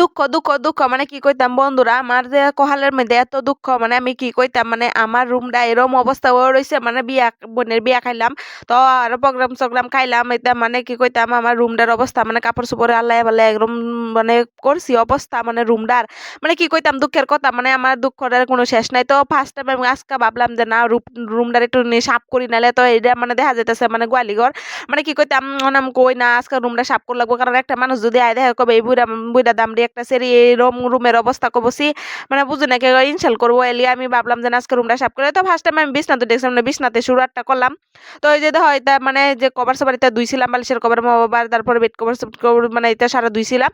দুঃখ দুঃখ দুঃখ মানে কি কইতাম বন্ধুরা, আমার যে কহালের মধ্যে এত দুঃখ, মানে আমি কি কইতাম, মানে আমার রুমটা এরম অবস্থা হয়ে রয়েছে, মানে বোনের বিয়া খাইলাম, তো আরো প্রোগ্রাম সোগ্রাম খাইলাম, এটা মানে কি কইতাম আমার রুমটার অবস্থা, মানে কাপড় চোপড়ে আল্লাহ বলে একদম মানে করছি অবস্থা, মানে রুমটার মানে কি কইতাম দুঃখের কথা, মানে আমার দুঃখের কোনো শেষ নাই। তো ফার্স্ট টাইম আমি আজকে ভাবলাম যে না রুমটার একটু সাফ করি, নালে তো এটা মানে দেখা যাইতেছে মানে গোয়ালিঘর, মানে কি কইতাম অনাম কই না আজকে রুমটা সাফ করে লাগবো, কারণ একটা মানুষ যদি আয় দেখা কবে এই বুড়া বুড়া দাম দিয়ে একটা সেরি এরম রুমের অবস্থা কবছি, মানে বুঝি না কে ইনসাল করবো, এলি আমি ভাবলাম যে না আজকে রুমটা সাফ করে। তো ফার্স্ট টাইম আমি বিছনাতে দেখছিলাম, না বিছনাতে শুরুটা করলাম। তো এই যে দেখো এটা মানে যে কভার সবার এটা ধুইছিলাম, বালিশের কভার মোবার, তারপরে বেড কভার মানে এটা সারা ধুইছিলাম।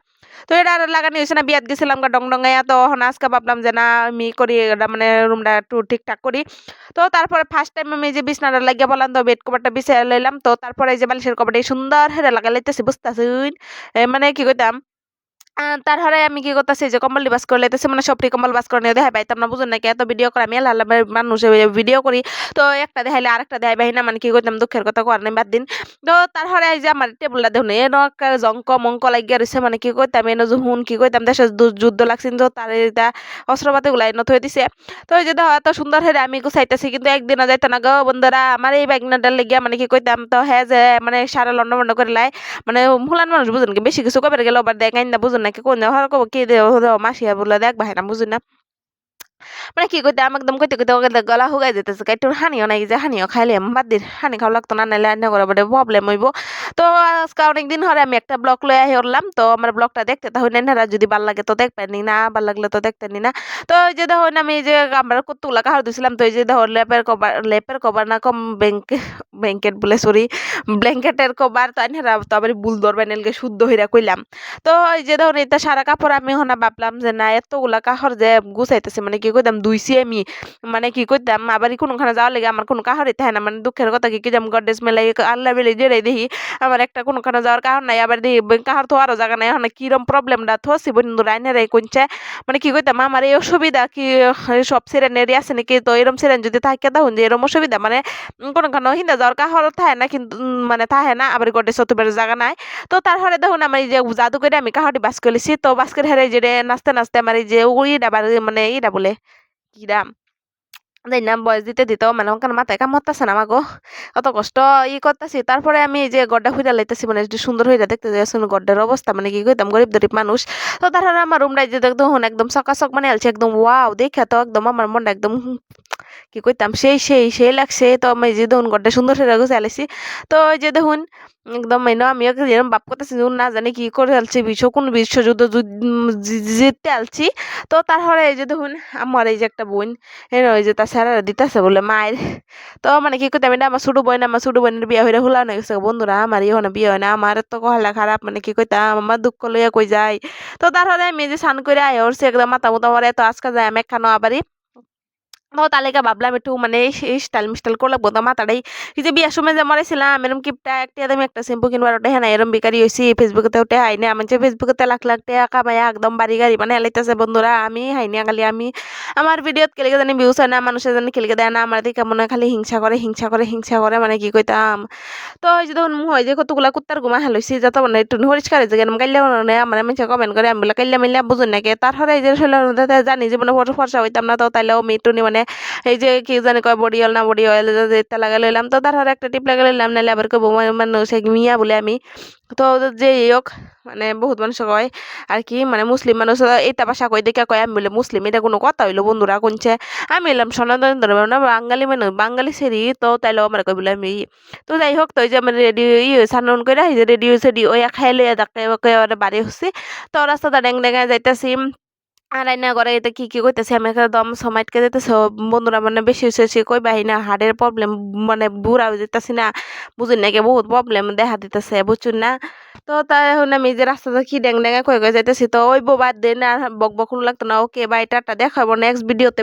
তো এটা আর লাগানি হয়েছে না, বিয়াত গেছিলাম গা ডং ডঙ্গাইয়া, তো এখন আজকে ভাবলাম যে না আমি করি এটা, মানে রুমটা একটু ঠিকঠাক করি। তো তারপরে ফার্স্ট টাইম আমি এই যে বিছনাটা লাগিয়ে বললাম, তো বেড কভারটা বিছিয়ে লইলাম, তো তারপরে এই যে বালিশের কভারটা সুন্দর হেরে লাগা লাইতেছি, বুঝতেছুন মানে কি কইতাম। তারপরে আমি কি করতেছি যে কম্বল বাস করে লাইতেছি, মানে সবটি কম্বল বাস করে নিয়ে দেখাই পাইতাম না, বুঝুন নাকি এত ভিডিও করে আমি আল্লাহ মানুষ ভিডিও করি, তো একটা দেখাইলে আরেকটা দেখাই পাই না, মানে কি করতাম দুঃখের কথা করার নেই বাদ দিন। তো তারপরে এই যে আমার টেবিলটা দেখুন এন জঙ্ক মঙ্ক লাগিয়ে রয়েছে, মানে কি করতাম এনে যখন কি করতাম দেশের যুদ্ধ লাগছিল, তো তার এটা অস্ত্রপাতি গুলা এনে থয়ে দিছে। তো এই যে দেখো এত সুন্দর হেরে আমি গুছাইতেছি, কিন্তু একদিনও যাইতো না গো বন্ধুরা, আমার এই ব্যাগনাটার লেগে মানে কি করতাম, তো হ্যাঁ যে মানে সারা লন্ড বন্ড করে লাই, মানে মুলান মানুষ বুঝুন কি বেশি কিছু কবে গেল আবার দেখাই না, বুঝুন নাকি কোন কব কি মাসিয়া বলে দেখ ভাই না, বুঝুন না মানে কি কইতে আমি একদম কইতে কইতে ওকে গলা হুগাই যেতেছে, একটু হানিও নাই যে হানিও খাইলে বাদ দিন, হানি খাওয়া লাগতো না, নাইলে রান্না করে বড় প্রবলেম হইব। তো আজকে অনেকদিন ধরে আমি একটা ব্লগ লয়ে উঠলাম, তো আমার ব্লগটা দেখতে তাহলে না যদি ভালো লাগে তো দেখবেন না, ভালো লাগলে তো দেখতেন না। তো এই যে দেখুন আমি যে আমরা কতগুলা কাহার দিছিলাম, তো এই যে দেখো লেপের কভার না কম ব্যাংকেট বলে সরি ব্ল্যাঙ্কেটের কভার, তো আইনারা তো আবার ভুল ধরবেন এলকে শুদ্ধ হইরা কইলাম। তো এই যে ধরুন এটা সারা কাপড় আমি হনা ভাবলাম যে না এতগুলা কাপড় যে গুছাইতেছে, মানে কি কইতাম দুইছি আমি, মানে কি কইতাম আবার কোনখানে যাওয়ার লেগে আমার কোনো কাহারই থাকে না, মানে দুঃখের কথা কি যেমন গডরেজ মেলাই আল্লাহ বেলে যেটাই দেখি আমার একটা কোনখানে যাওয়ার কারণ নাই, আবার দেখি কাহার তো আরো জায়গা নাই, এখন কিরম প্রবলেমটা থসি বন্ধু রাইনের এই কোনছে, মানে কি কইতাম আমার এই অসুবিধা কি সব সিরেনেরই আছে নাকি, তো এরম সিরেন যদি থাকে তখন যে এরম অসুবিধা, মানে কোনখানে হিন্দা যাওয়ার কাহারও থাকে না, কিন্তু মানে থাকে না, আবার গডরেজ সতুবের জায়গা নাই। তো তারপরে দেখুন আমার এই যে জাদু করে আমি কাহাটি বাস করেছি, তো বাস্কের হেরে যে নাচতে নাচতে আমার এই যে ইটা মানে ইটা বলে কিরা যাই না বয়স দিতে দিতেও মানে ওখানে মাথায় কাম হতেছে না আমাগো, কত কষ্ট করতেছি। তারপরে আমি এই যে গড্ডা ফুইরা লাইতেছি, মানে একটু সুন্দর হইরা দেখতে যাচ্ছি গড্ডার অবস্থা, মানে কি কইতাম গরিব গরিব মানুষ। তো তারপরে আমার রুমটাই যে দেখুন একদম চকাচক মানে আলছে একদম ওয়াও, দেখে তো একদম আমার মনটা একদম কি কইতাম সেই লাগছে। তো আমি যে দেখুন গড্ডা সুন্দর সেটা গুছে আলাইছি। তো ওই যে দেখুন একদম আমিও যেরকম বাপ করতেছি না জানি কি করে আলছি কোন বিশ্বযুদ্ধ জিততে আলছি। তো তারপরে এই যে দেখুন আমার এই যে একটা বোন ওই যে তার স্যারেরা দিতেছে বলে মায়ের, তো মানে কি করতে আমি না আমার ছোট বোনের বিয়ে হইলে হুলা হয়ে গেছে বন্ধুরা, আমার ইহনে বিয়ে হয় না, আমার তো কহলা খারাপ, মানে কি কইতাম আমার দুঃখ লইয়া কই যায়। তো তারপরে আমি যে স্নান করে আয় ওরছি একদম মাথা মুতা মারে, তো আজকে যায় আমি একখানো আবারই। তো তালেকা ভাবলাম একটু মানে স্টাইল মিস্টাইল করে লাগবো, তো মাথাটাই এই যে বিয়ার সময় যে মরেছিলাম এরম কিপটা একটা আমি একটা শ্যাম্পু কিনবার ওটা হ্যাঁ এরম বিকারি হয়েছি, ফেসবুকে ওটা হাইনি আমার যে ফেসবুকে লাখ লাখ টাকা কামাইয়া একদম বাড়ি গাড়ি মানে এলাইতেছে বন্ধুরা, আমি হাইনি খালি আমি আমার ভিডিওত কেলেকে জানি ভিউস হয় না, মানুষের জানি কেলেকে দেয় না, আমার দিকে মনে হয় খালি হিংসা করে মানে কি কইতাম। তো এই যে ধরুন হয় যে কতগুলা কুত্তার ঘুমা হেলছি যত মানে একটু পরিষ্কার হয়েছে কেন কাইলে মানে মানুষে কমেন্ট করে আমি বলে কাইলে মিলে বুঝুন নাকি। তারপরে এই যে জানি যে মানে ফর্সা হইতাম না, তো তাইলেও মেটুনি মানে এই যে কি জানি কয় বডি অয়েল না বডি অয়েল যেটা লাগা লইলাম, তো তারপরে একটা টিপ লাগা লইলাম, নাহলে আবার কব মানুষ মিয়া বলে আমি। তো যে হোক মানে বহুত মানুষ কয় আর কি, মানে মুসলিম মানুষ এটা ভাষা কয় দেখে কয় আমি বলে মুসলিম, এটা কোনো কথা হইলো বন্ধুরা কোনছে, আমি এলাম সনাতন ধর্ম না বাঙালি মানুষ বাঙালি সেরি, তো তাইলেও আমার কই বলে আমি তো যাই হোক। তো এই যে আমার রেডি সানন করে এই যে রেডি হয়েছে ওই খাই লইয়া ডাক্তার বাড়ি হচ্ছি। তো রাস্তাটা ড্যাং ড্যাঙা যাইতেছি আর আইনা করে এটা কি কইতেছে আমি একদম সমাইটকে যেতেছে বন্ধুরা, মানে বেশি হয়েছে সে কই বাহি না হার্টের প্রবলেম, মানে বুড়া হয়ে যেতেছি না, বুঝুন নাকি বহুত প্রবলেম দেখা দিতেছে বুঝুন না। তো তাই এখন আমি যে রাস্তাটা কি ড্যাং ড্যাঙা কয়ে যাইতেছি, তো ওই বাদ দেন আর বক বকুন লাগতো না। ওকে বাই টাটা, দেখাবো নেক্সট ভিডিওতে।